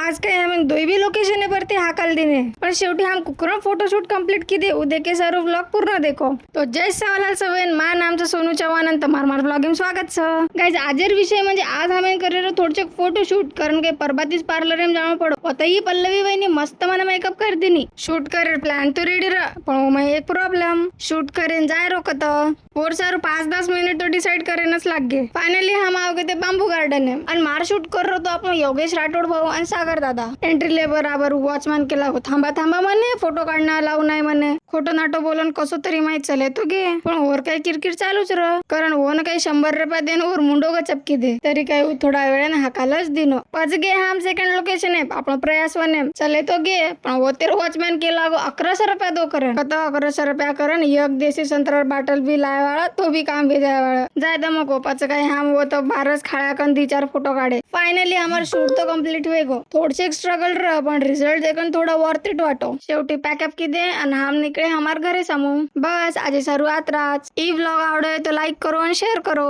आज काही आम्ही दोन्ही लोकेशन वरती हाकल दिने, पण शेवटी हम कुकरण फोटोशूट कंप्लीट किए उद्या के सारो व्लॉग पूर्ण देखो. तो जय सवालाल सवेन मा नाम सोनू चव्हाण आणि તમાર વ્લોગમાં સ્વાગત છે. ગાઈઝ આજેર વિષય માં આજ અમે કરી રહ્યો થોડુંક ફોટોશૂટ કારણ કે પરબાતીસ પાર્લર એમ જાણો પડો પતઈ પલ્લવી ભાઈ મસ્ત મને મેકઅપ કરી દીની શૂટ કરે પ્લાન તો રેડી રહ પણ ઓમાં એક પ્રોબ્લેમ શૂટ કરીને જાય રોકત और सारू 5-10 मिनिट तो डिसाइड करेनच लागे. फायनली हम आव गए ते बांबू गार्डन आणि मार शूट कर रहो तो आपण योगेश राठोड भाऊ आणि सागर दादा एंट्री ले बराबर वॉचमॅन केला हो थांबा थांबा म्हणे फोटो काढणं लावू नाही म्हणे खोटं नाटो बोलून कसं तरी माहित चले तो गे पण और काही किरकिर चालूच रह कारण ओन काही 100 रुपये देन और मुंडो ग चपकी दे तरी काही थोडा वेळाने हाकालच दिनो पच गे हम सेकंड लोकेशन आहे आपण प्रयास वने चले तो गे पण वो तेर वॉचमॅन केला गो 1100 रुपये दो करन कत 1100 रुपया करन एक देसी संत्रा बाटल भी लाय वाला तो भी काम भी जाय वाला जाय दम गोपाच काही हम वो तो बारस खाळ्या कन 2-4 फोटो काढे. फायनली हमार शूट तो कंप्लीट हुए गो थोडसे स्ट्रगल रह पण रिझल्ट देखन थोडा वर्थ इट वाटो. शेवटी पॅकअप किदे आणि हम निकळे हमार घरे समू. बस आज शुरुआत राज ई व्लॉग आवडे तो लाईक करो आणि शेअर करो.